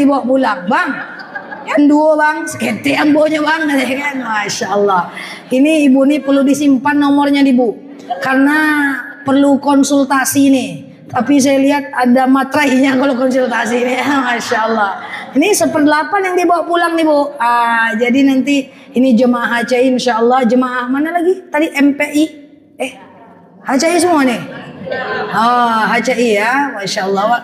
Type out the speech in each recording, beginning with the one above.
dibawa pulang, bang. Yang dua bang, seketik ambonya bang, kan? Masya Allah. Ini ibu nih perlu disimpan nomornya nih bu, karena perlu konsultasi nih. Tapi saya lihat ada materainya kalau konsultasi nih, Masya Allah. Ini 1/8 yang dibawa pulang nih bu. Jadi nanti ini jemaah HCI Insya Allah. Jemaah mana lagi? Tadi MPI? HCI semua nih? HCI ya, Masya Allah.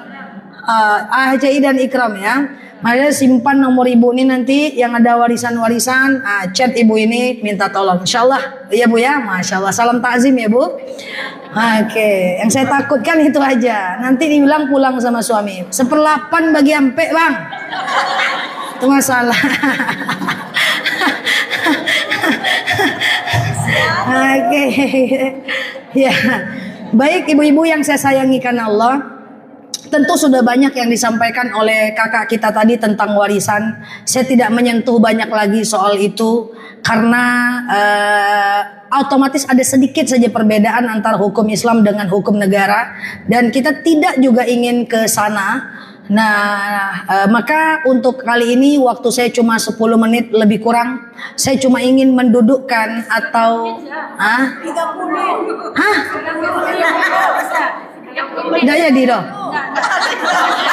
HCI dan Ikram ya. Makanya simpan nomor ibu ini nanti yang ada warisan-warisan, chat ibu ini minta tolong. Insya Allah, ya bu ya, Masya Allah. Salam takzim ya bu. Oke, yang saya takutkan itu aja. Nanti dibilang pulang sama suami. 1/8 bagi ampe bang. Itu masalah. Oke, ya. Baik ibu-ibu yang saya sayangi karena Allah. Tentu sudah banyak yang disampaikan oleh kakak kita tadi tentang warisan. Saya tidak menyentuh banyak lagi soal itu karena otomatis ada sedikit saja perbedaan antara hukum Islam dengan hukum negara dan kita tidak juga ingin ke sana. Maka untuk kali ini waktu saya cuma 10 menit lebih kurang. Saya cuma ingin mendudukkan atau 30. Tidak jadi dong.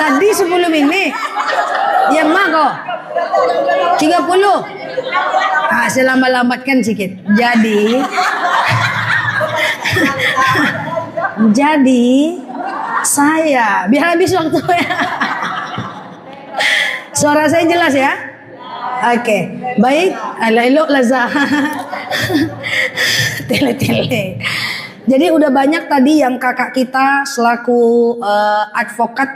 Tadi 10 menit. Yang mah kok 30. Saya lambat-lambatkan sedikit. Jadi saya biar habis waktunya. Suara saya jelas ya? Oke, baik. Elok lazah. Tele-tele. Jadi udah banyak tadi yang kakak kita selaku advokat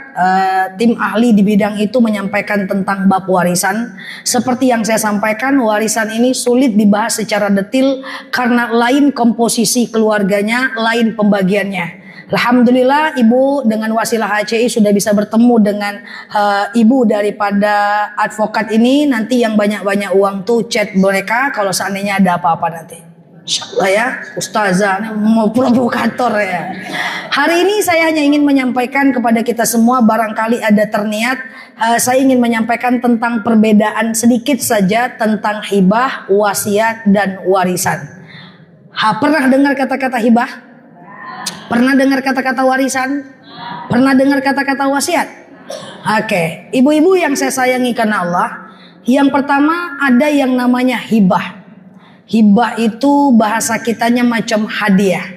tim ahli di bidang itu menyampaikan tentang bab warisan. Seperti yang saya sampaikan, warisan ini sulit dibahas secara detail karena lain komposisi keluarganya, lain pembagiannya. Alhamdulillah ibu dengan wasilah HCI sudah bisa bertemu dengan ibu daripada advokat ini. Nanti yang banyak-banyak uang tuh chat mereka kalau seandainya ada apa-apa nanti. Insyaallah ya, ustazah mau provokator ya. Hari ini saya hanya ingin menyampaikan kepada kita semua, barangkali ada terniat, saya ingin menyampaikan tentang perbedaan sedikit saja tentang hibah, wasiat dan warisan. Pernah dengar kata-kata hibah? Pernah dengar kata-kata warisan? Pernah dengar kata-kata wasiat? Oke, ibu-ibu yang saya sayangi karena Allah, yang pertama ada yang namanya hibah. Hibah itu bahasa kitanya macam hadiah.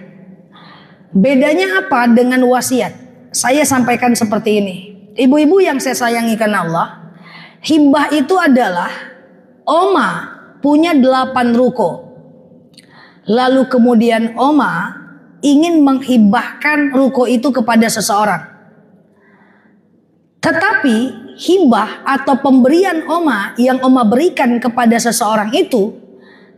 Bedanya apa dengan wasiat? Saya sampaikan seperti ini. Ibu-ibu yang saya sayangi karena Allah, hibah itu adalah oma punya 8 ruko. Lalu kemudian oma ingin menghibahkan ruko itu kepada seseorang. Tetapi hibah atau pemberian oma yang oma berikan kepada seseorang itu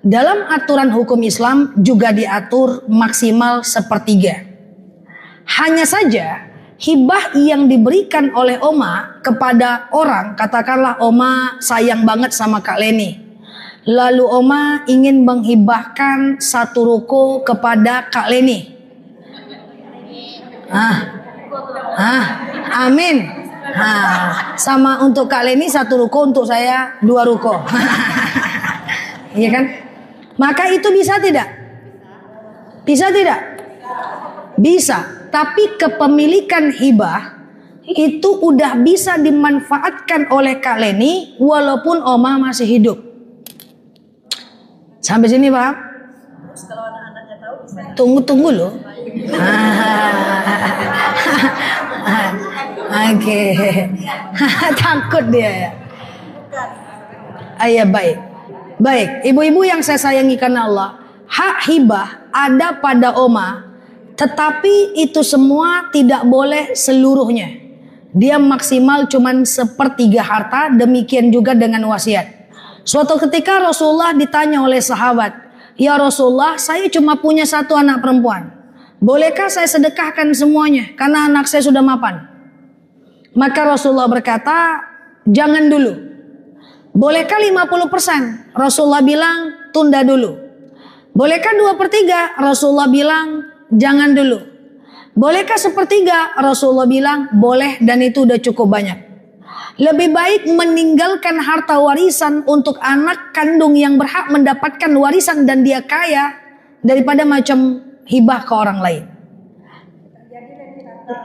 dalam aturan hukum Islam juga diatur maksimal 1/3. Hanya saja hibah yang diberikan oleh oma kepada orang, katakanlah oma sayang banget sama Kak Leni. Lalu oma ingin menghibahkan 1 ruko kepada Kak Leni. Amin. Sama untuk Kak Leni 1 ruko, untuk saya 2 ruko. Iya kan? Maka itu bisa tidak? Bisa tidak? Bisa. Tapi kepemilikan hibah itu udah bisa dimanfaatkan oleh Kak Leni walaupun oma masih hidup. Sampai sini Pak? Kalau anak-anaknya tahu bisa. Tunggu loh. Oke. Takut dia ya. Iya baik. Baik, ibu-ibu yang saya sayangi karena Allah, hak hibah ada pada oma, tetapi itu semua tidak boleh seluruhnya. Dia maksimal cuman 1/3 harta, demikian juga dengan wasiat. Suatu ketika Rasulullah ditanya oleh sahabat, "Ya Rasulullah, saya cuma punya 1 anak perempuan. Bolehkah saya sedekahkan semuanya karena anak saya sudah mapan?" Maka Rasulullah berkata, "Jangan dulu." Bolehkah 50%? Rasulullah bilang tunda dulu. Bolehkah 2/3? Rasulullah bilang jangan dulu. Bolehkah 1/3? Rasulullah bilang boleh dan itu udah cukup banyak. Lebih baik meninggalkan harta warisan untuk anak kandung yang berhak mendapatkan warisan dan dia kaya daripada macam hibah ke orang lain.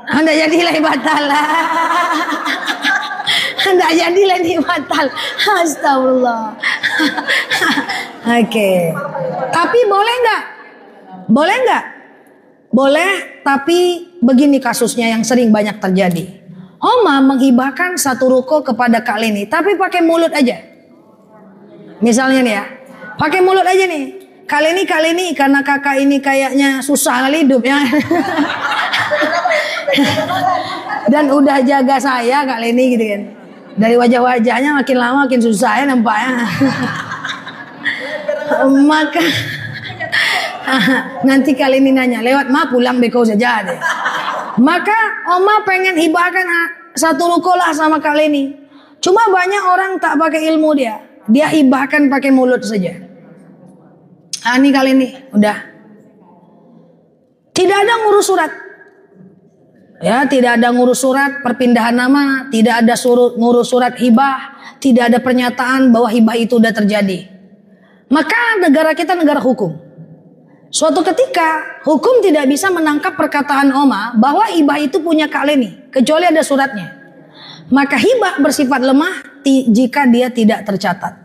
Anda jadilah batal. Anda jadilah batal. Astagfirullah. Oke. Tapi boleh nggak? Boleh nggak? Boleh, tapi begini kasusnya yang sering banyak terjadi. Oma menghibahkan satu ruko kepada Kak Leni, tapi pakai mulut aja. Misalnya nih ya, pakai mulut aja nih. Kak Leni, karena kakak ini kayaknya susah kali hidupnya. Dan udah jaga saya Kak Leni gitu kan. Dari wajah-wajahnya makin lama makin susah ya nampaknya. Maka nanti Kak Leni nanya, lewat ma pulang beko saja deh. Maka Oma pengen hibahkan satu ruko lah sama Kak Leni. Cuma banyak orang tak pakai ilmu dia. Dia hibahkan pakai mulut saja. Ini Kak Leni udah. Tidak ada ngurus surat. Ya, tidak ada ngurus surat perpindahan nama, tidak ada ngurus surat hibah, tidak ada pernyataan bahwa hibah itu udah terjadi. Maka negara kita negara hukum. Suatu ketika hukum tidak bisa menangkap perkataan Oma bahwa hibah itu punya Kak Leni kecuali ada suratnya. Maka hibah bersifat lemah jika dia tidak tercatat.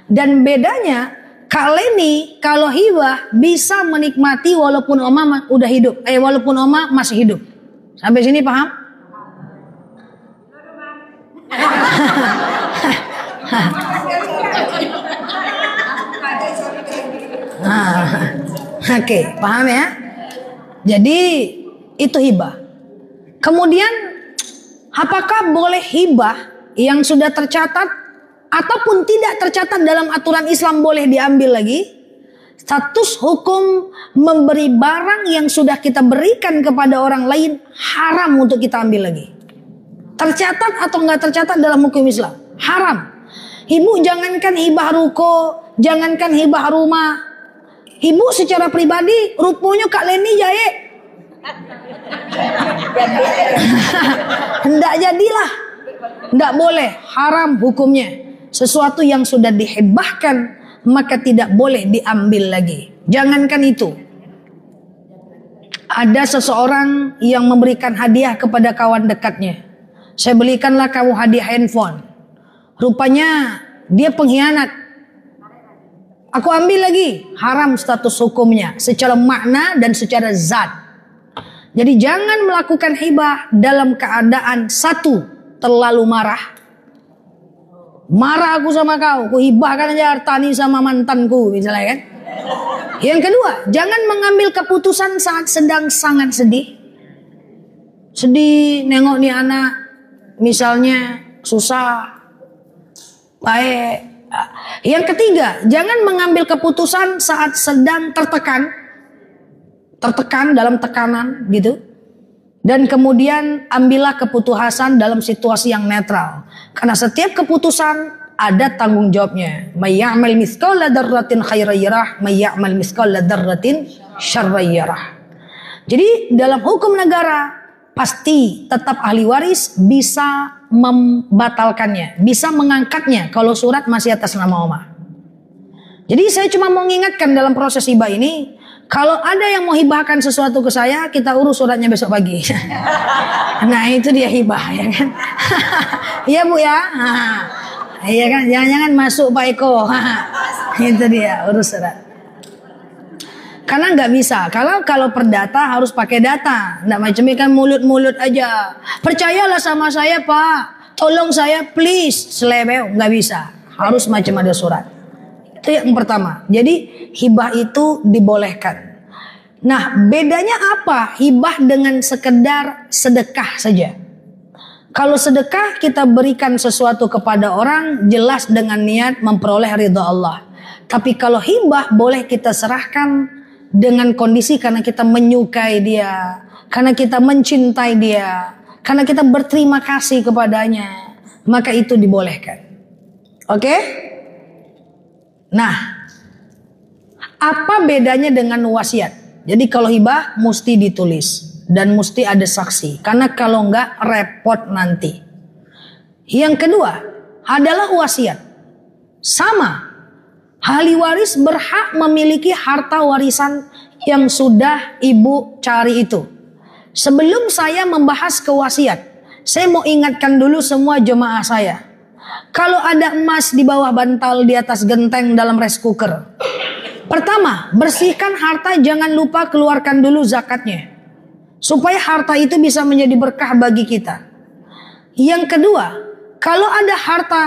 Dan bedanya Kak Leni kalau hibah bisa menikmati walaupun Oma udah hidup, walaupun Oma masih hidup. Sampai sini paham? Oke, paham ya? Jadi itu hibah. Kemudian apakah boleh hibah yang sudah tercatat ataupun tidak tercatat dalam aturan Islam boleh diambil lagi? Status hukum memberi barang yang sudah kita berikan kepada orang lain haram untuk kita ambil lagi. Tercatat atau nggak tercatat dalam hukum Islam haram. Ibu jangankan hibah ruko, jangankan hibah rumah. Ibu secara pribadi ruponya Kak Leni jaye. Hendak jadilah. Hendak boleh, haram hukumnya. Sesuatu yang sudah dihibahkan maka tidak boleh diambil lagi. Jangankan itu. Ada seseorang yang memberikan hadiah kepada kawan dekatnya. Saya belikanlah kamu hadiah handphone. Rupanya dia pengkhianat. Aku ambil lagi. Haram status hukumnya secara makna dan secara zat. Jadi jangan melakukan hibah dalam keadaan satu, terlalu marah. Marah aku sama kau, ku hibahkan aja harta ini sama mantanku misalnya kan. Yang kedua, jangan mengambil keputusan saat sedang sangat sedih. Sedih nengok nih anak misalnya susah, baik. Yang ketiga, jangan mengambil keputusan saat sedang tertekan dalam tekanan gitu. Dan kemudian ambillah keputusan dalam situasi yang netral. Karena setiap keputusan ada tanggung jawabnya. May ya'mal mithqala dzarratin khairan yarah, may ya'mal mithqala dzarratin syarran yarah. Jadi dalam hukum negara pasti tetap ahli waris bisa membatalkannya, bisa mengangkatnya kalau surat masih atas nama Oma. Jadi saya cuma mau mengingatkan dalam proses hibah ini, kalau ada yang mau hibahkan sesuatu ke saya, kita urus suratnya besok pagi. Nah itu dia hibah ya kan. Iya Bu ya. Iya kan, jangan-jangan masuk Pak Eko. Itu dia urus surat. Karena nggak bisa. Kalau perdata harus pakai data. Nggak macam ini kan mulut-mulut aja. Percayalah sama saya Pak. Tolong saya please. Selebeu nggak bisa. Harus macam ada surat. Itu yang pertama. Jadi hibah itu dibolehkan. Nah, bedanya apa hibah dengan sekedar sedekah saja? Kalau sedekah kita berikan sesuatu kepada orang jelas dengan niat memperoleh ridha Allah. Tapi kalau hibah boleh kita serahkan dengan kondisi karena kita menyukai dia, karena kita mencintai dia, karena kita berterima kasih kepadanya, maka itu dibolehkan. Oke? Nah, apa bedanya dengan wasiat? Jadi kalau hibah mesti ditulis dan mesti ada saksi. Karena kalau enggak repot nanti. Yang kedua adalah wasiat. Sama, ahli waris berhak memiliki harta warisan yang sudah ibu cari itu. Sebelum saya membahas kewasiat, saya mau ingatkan dulu semua jemaah saya. Kalau ada emas di bawah bantal, di atas genteng, dalam rice cooker, pertama, bersihkan harta, jangan lupa keluarkan dulu zakatnya, supaya harta itu bisa menjadi berkah bagi kita. Yang kedua, kalau ada harta,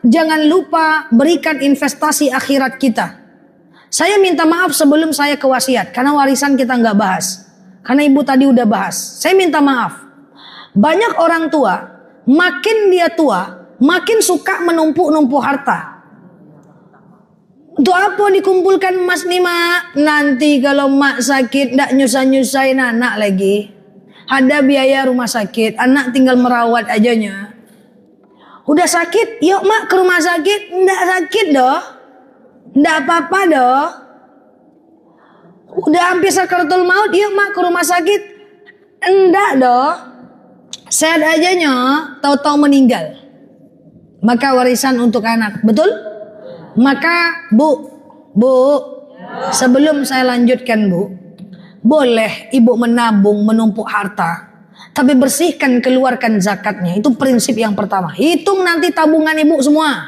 jangan lupa berikan investasi akhirat kita. Saya minta maaf sebelum saya ke wasiat, karena warisan kita nggak bahas. Karena ibu tadi udah bahas. Saya minta maaf. Banyak orang tua, makin dia tua, makin suka menumpuk-numpuk harta. Untuk apa dikumpulkan emas nih mak? Nanti kalau mak sakit, ndak nyusah-nyusahin anak lagi. Ada biaya rumah sakit, anak tinggal merawat ajanya. Udah sakit, yuk mak ke rumah sakit. Ndak sakit doh, ndak apa-apa doh. Udah hampir sakaratul maut, yuk mak ke rumah sakit. Ndak doh, sehat ajanya, tahu-tahu meninggal. Maka warisan untuk anak, betul? Maka bu, sebelum saya lanjutkan bu, boleh ibu menabung, menumpuk harta, tapi bersihkan, keluarkan zakatnya. Itu prinsip yang pertama. Hitung nanti tabungan ibu semua,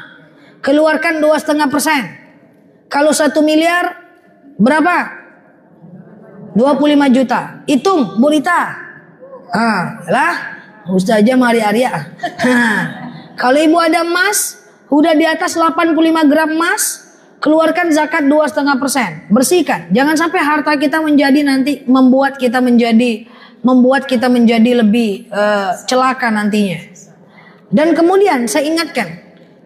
keluarkan 2,5%. Kalau 1 miliar berapa? 25 juta. Hitung Bu Rita. Lah, Ustazah Mari Arya. Kalau ibu ada emas, udah di atas 85 gram emas, keluarkan zakat 2,5%. Bersihkan. Jangan sampai harta kita menjadi nanti membuat kita menjadi lebih celaka nantinya. Dan kemudian saya ingatkan,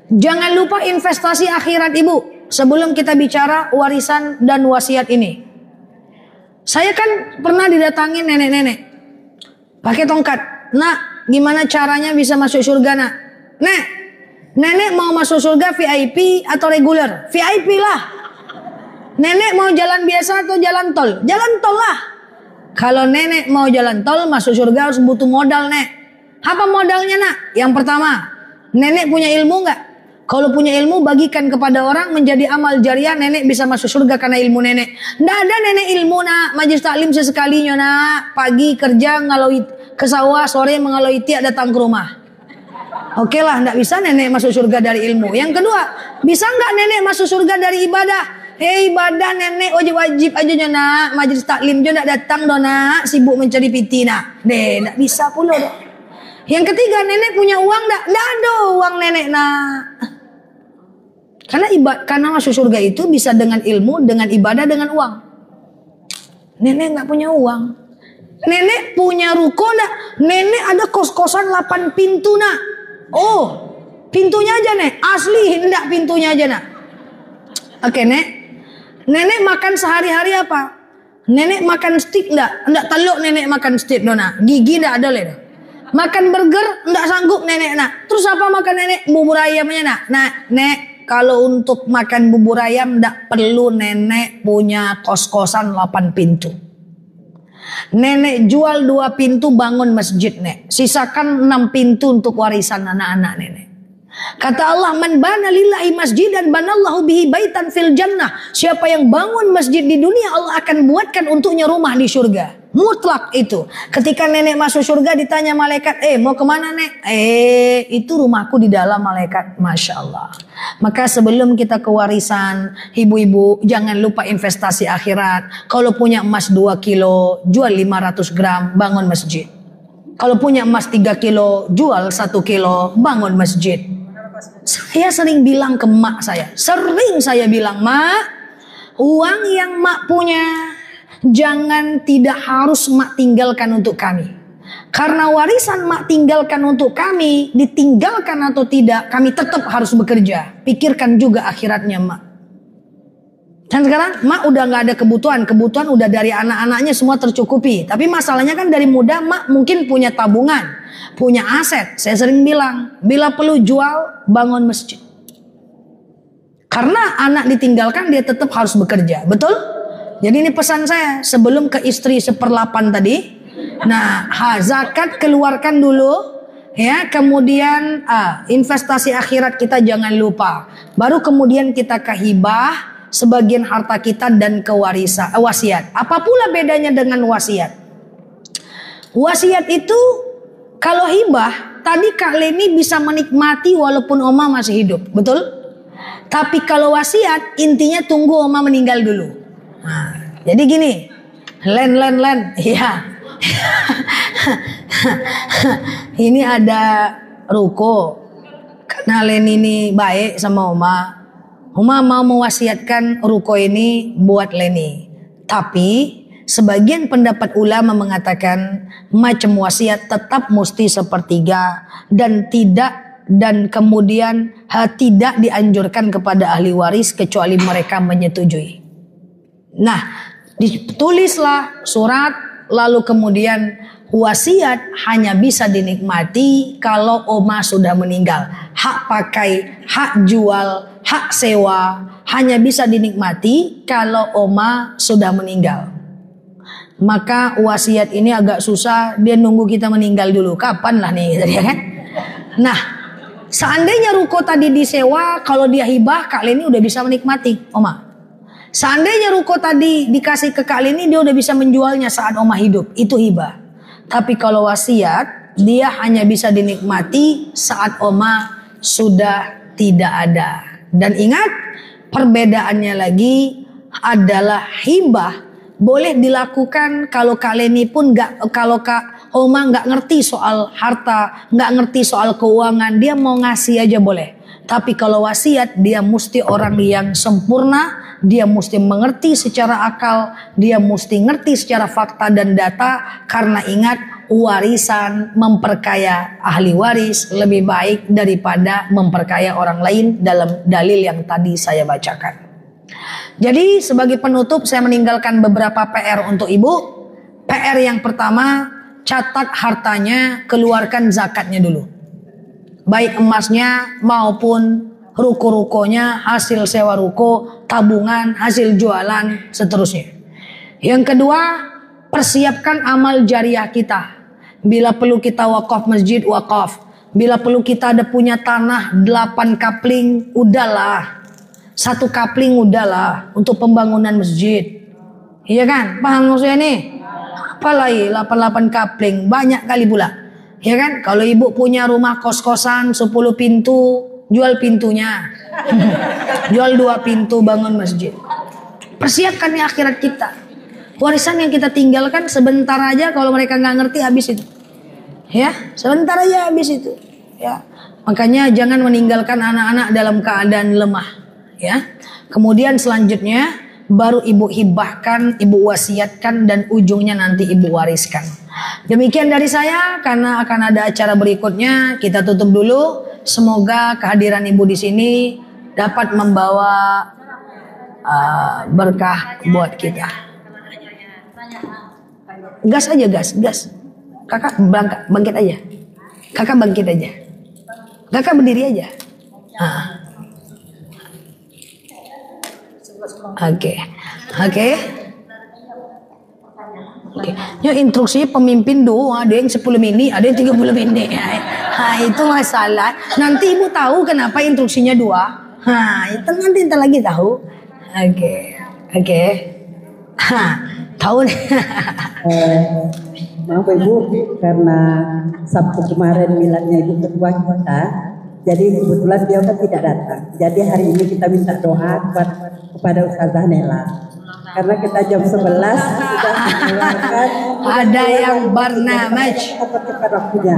jangan lupa investasi akhirat ibu sebelum kita bicara warisan dan wasiat ini. Saya kan pernah didatangi nenek-nenek pakai tongkat. Nak, gimana caranya bisa masuk surga nak? Nek, nenek mau masuk surga VIP atau reguler? VIP lah. Nenek mau jalan biasa atau jalan tol? Jalan tol lah. Kalau nenek mau jalan tol, masuk surga harus butuh modal nek. Apa modalnya nak? Yang pertama, nenek punya ilmu nggak? Kalau punya ilmu, bagikan kepada orang menjadi amal jariah, nenek bisa masuk surga karena ilmu nenek. Nggak ada nenek ilmu nak, majelis taklim sesekalinya nak. Pagi kerja ngaloi ke sawah, sore mengaloi tiak datang ke rumah. Oke lah, nggak bisa nenek masuk surga dari ilmu. Yang kedua, bisa nggak nenek masuk surga dari ibadah? Ibadah nenek wajib aja nak, majelis taklim je nak datang do nak, sibuk mencari piti nak. Nggak bisa pula do. Yang ketiga, nenek punya uang nggak? Nggak ada uang nenek nak. Karena masuk surga itu bisa dengan ilmu, dengan ibadah, dengan uang. Nenek nggak punya uang. Nenek punya ruko nggak? Nenek ada kos-kosan 8 pintu nak. Oh, pintunya aja nek, asli hendak pintunya aja nak. Oke nek, nenek makan sehari-hari apa? Nenek makan steak enggak teluk nenek makan steak dona, gigi enggak ada leh. Makan burger enggak sanggup nenek nak. Terus apa makan nenek? Bubur ayamnya nak. Nah nek, kalau untuk makan bubur ayam enggak perlu nenek punya kos-kosan 8 pintu. Nenek jual 2 pintu bangun masjid nek. Sisakan 6 pintu untuk warisan anak-anak nenek. Kata Allah, man bana lillahi masjidan banallahu bihi baitan fil jannah. Siapa yang bangun masjid di dunia, Allah akan buatkan untuknya rumah di surga. Mutlak itu. Ketika nenek masuk surga ditanya malaikat, mau kemana nek? Itu rumahku di dalam malaikat. Masya Allah. Maka sebelum kita ke warisan, ibu-ibu jangan lupa investasi akhirat. Kalau punya emas 2 kilo, jual 500 gram, bangun masjid. Kalau punya emas 3 kilo, jual 1 kilo, bangun masjid. Saya sering bilang ke mak saya, mak, uang yang mak punya jangan tidak harus mak tinggalkan untuk kami. Karena warisan mak tinggalkan untuk kami, ditinggalkan atau tidak, kami tetap harus bekerja. Pikirkan juga akhiratnya mak. Dan sekarang mak udah gak ada kebutuhan udah dari anak-anaknya semua tercukupi. Tapi masalahnya kan dari muda mak mungkin punya tabungan, punya aset. Saya sering bilang, bila perlu jual, bangun masjid. Karena anak ditinggalkan dia tetap harus bekerja, betul? Jadi ini pesan saya sebelum ke istri 1/8 tadi. Nah, zakat keluarkan dulu, Ya, kemudian investasi akhirat kita jangan lupa. Baru kemudian kita ke hibah, sebagian harta kita dan ke wasiat. Apa pula bedanya dengan wasiat? Wasiat itu kalau hibah, tadi Kak Leni bisa menikmati walaupun Oma masih hidup, betul? Tapi kalau wasiat, intinya tunggu Oma meninggal dulu. Nah, jadi gini, len, iya. Ini ada ruko. Karena Leni ini baik sama Oma. Oma mau mewasiatkan ruko ini buat Leni. Tapi sebagian pendapat ulama mengatakan macam wasiat tetap mesti sepertiga dan kemudian tidak dianjurkan kepada ahli waris kecuali mereka menyetujui. Nah, ditulislah surat. Lalu kemudian wasiat hanya bisa dinikmati kalau Oma sudah meninggal. Hak pakai, hak jual, hak sewa hanya bisa dinikmati kalau Oma sudah meninggal. Maka wasiat ini agak susah, dia nunggu kita meninggal dulu. Kapan lah nih, ya kan? Nah, seandainya ruko tadi disewa, kalau dia hibah, Kak Leni udah bisa menikmati, Oma. Seandainya ruko tadi dikasih ke Kak Leni, dia udah bisa menjualnya saat Oma hidup. Itu hibah. Tapi kalau wasiat, dia hanya bisa dinikmati saat Oma sudah tidak ada. Dan ingat, perbedaannya lagi adalah hibah boleh dilakukan kalau Kak Leni pun kalau Kak Oma nggak ngerti soal harta, nggak ngerti soal keuangan, dia mau ngasih aja boleh. Tapi kalau wasiat, dia mesti orang yang sempurna, dia mesti mengerti secara akal, dia mesti ngerti secara fakta dan data. Karena ingat, warisan memperkaya ahli waris lebih baik daripada memperkaya orang lain dalam dalil yang tadi saya bacakan. Jadi sebagai penutup saya meninggalkan beberapa PR untuk ibu. PR yang pertama, catat hartanya, keluarkan zakatnya dulu. Baik emasnya maupun ruko-rukonya, hasil sewa ruko, tabungan, hasil jualan, seterusnya. Yang kedua, persiapkan amal jariah kita. Bila perlu kita wakaf masjid, wakaf. Bila perlu kita ada punya tanah 8 kapling, udahlah. 1 kapling udahlah untuk pembangunan masjid. Iya kan? Paham maksudnya nih? Apalagi 88 kapling, banyak kali pula. Ya kan? Kalau ibu punya rumah kos-kosan 10 pintu, jual pintunya. Jual 2 pintu, bangun masjid. Persiapkan nih akhirat kita. Warisan yang kita tinggalkan sebentar aja, kalau mereka nggak ngerti habis itu. Ya, sebentar aja habis itu. Ya. Makanya jangan meninggalkan anak-anak dalam keadaan lemah. Ya. Kemudian selanjutnya baru ibu hibahkan, ibu wasiatkan, dan ujungnya nanti ibu wariskan. Demikian dari saya, karena akan ada acara berikutnya, kita tutup dulu. Semoga kehadiran ibu di sini dapat membawa berkah buat kita. Gas aja, gas. Kakak bangkit aja. Kakak bangkit aja. Kakak berdiri aja. Oke. Ya, instruksinya pemimpin doa, ada yang 10 menit, ada yang 30 menit. Itu masalah. Nanti ibu tahu kenapa instruksinya 2. Itu nanti ntar lagi tahu. Oke. Tahu nih. Maaf Ibu, karena Sabtu kemarin miladnya Ibu Ketua kita, jadi kebetulan dia kan tidak datang. Jadi hari ini kita minta doa kepada Ustazah Nela. Karena kita jam 11 sudah mengeluarkan ada yang bernamaj tepat waktunya.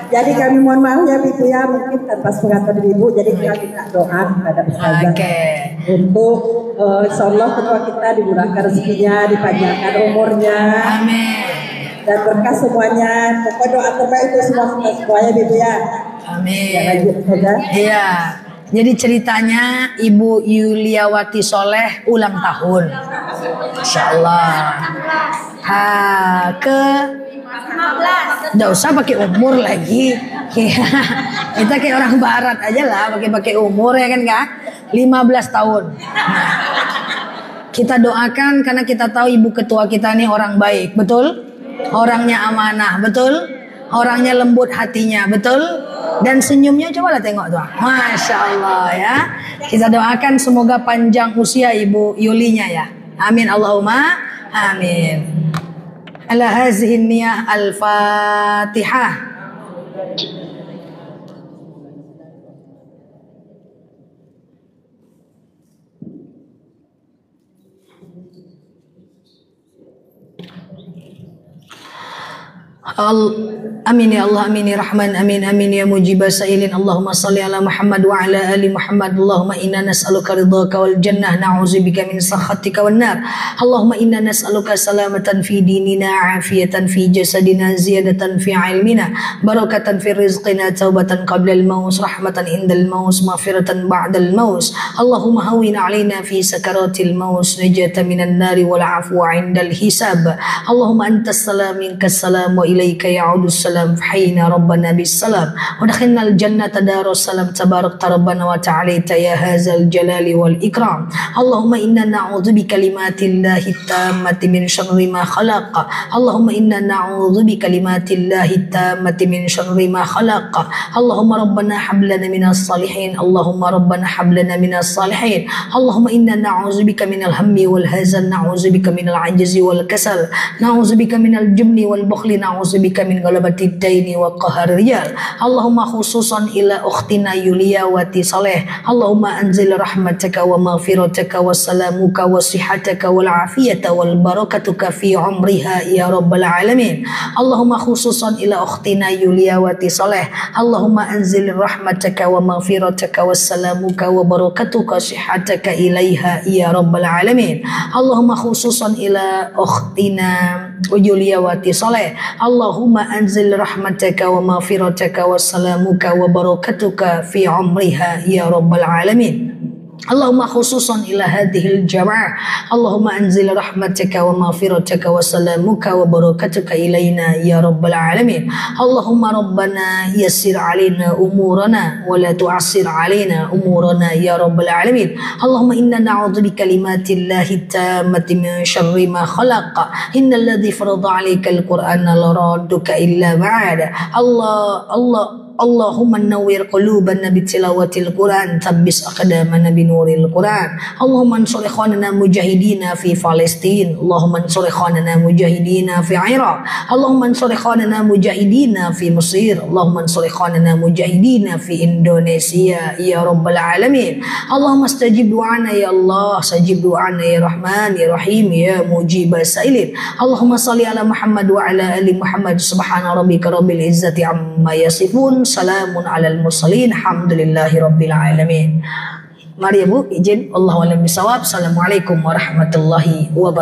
Jadi kami mohon maaf ya Ibu ya, mungkin tanpa sepengetahuan Ibu, jadi kita minta doa kepada Ustazah untuk insyaallah ketua kita dimurahkan rezekinya, dipanjangkan umurnya. Amin. Dan berkah semuanya. Pokoknya doa terbaik untuk semuanya Ibu ya. Amin. Ya, lanjut saja. Iya. Jadi ceritanya Ibu Yuliawati Soleh ulang tahun. Masya Allah. Ke 15. Nggak usah pakai umur lagi. Kita kayak orang barat aja lah, pakai umur ya kan Kak? 15 tahun. Nah, kita doakan karena kita tahu Ibu Ketua kita nih orang baik, betul? Orangnya amanah, betul? orangnya lembut hatinya, betul? Dan senyumnya cobalah tengok tuh. Masya Allah ya. Kita doakan semoga panjang usia Ibu Yulinya ya. Amin Allahumma amin. Ala hazihi niyah al-Fatihah. Amin ya Allah, amin ya Rahman, amin amin ya mujibah sa'ilin. Allahumma salli ala Muhammad wa ala ali Muhammad. Allahumma inna nas'aluka ridhaka wal jannah, na'udzubika min sakhatika wan nar. Allahumma inna nas'aluka salamatan fi dinina, afiyatan fi jasadina, ziyadatan fi ilmina, barakatan fi rizqina, taubatan qabla al-maut, rahmatan indal maut, maghfiratan ba'dal maut. Allahumma hawwin alaina fi sakaratil maut, najatan minan nari wal afwa 'indal hisab. Allahumma antas salam minkas salam wa ilaika ya'udus salam, fahina rabbana bis salam wa dakhalnal jannata darus salam, tabarakta rabbana wa ta'alaita ya hadzal jalali wal ikram. Allahumma inna na'udzu bi kalimatillahi tammati min syarri ma khalaq. Allahumma inna na'udzu bi kalimatillahi tammati min syarri ma khalaq. Allahumma rabbana hab lana minas salihin. Allahumma rabbana hab lana minas salihin. Allahumma inna na'udzu bika minal hammi wal hazan, na'udzu bika minal ajzi wal kasal, na'udzu bika minal jubni wal bukhli, na'udzubika min ghalabati daini wa qahar rijal. Allahumma khususan ila ukhtina Yuliyawati Saleh. Allahumma anzil rahmataka wa maghfirataka wa salamuka wa sihataka wal afiyata wal barakatuka fi umriha ya rabbal alamin. Allahumma khususan ila ukhtina Yuliyawati Saleh. Allahumma anzil rahmataka wa maghfirataka wa salamuka wa barakatuka sihataka ilaiha ya rabbal alamin. Allahumma khususan ila ukhtina Yuliyawati Saleh. Allahumma anzil rahmataka wa maghfirataka wa salamuka wa barakatuka fi umriha ya rabbal alamin. Allahumma khususan ila hadhil jamaah. Allahumma anzil rahmataka wa maghfirataka wa salamuka wa barakatuka ilaina ya rabbal alamin. Allahumma rabbana yassir alaina umurana wa la tu'assir alaina umurana ya rabbal alamin. Allahumma inna na'udzu bi kalimatillahi tammati min syarri ma khalaq. Innal ladzi farada 'alaikal qur'ana la radduka illa ba'da. Allahumma nawwir qulubana bitilawatil Quran, tabbis aqdamana binuril Quran. Allahumma ansur ikhwanana mujahidina fi Palestin. Allahumma ansur ikhwanana mujahidina fi Iraq. Allahumma ansur ikhwanana mujahidina fi Mesir. Allahumma ansur ikhwanana mujahidina fi Indonesia ya rabbal alamin. Allahumma istajib du'ana ya Allah, sajib du'ana ya Rahman ya Rahim ya mujibah sa'ilin. Allahumma salli ala Muhammad wa ala ali Muhammad. Subhana rabbika rabbil izzati amma yasifun, salamun alal mursalin, alhamdulillahi rabbil alamin. Mari Bu, izin, Allahu a'lam bishawab. Assalamualaikum warahmatullahi wabarakatuh.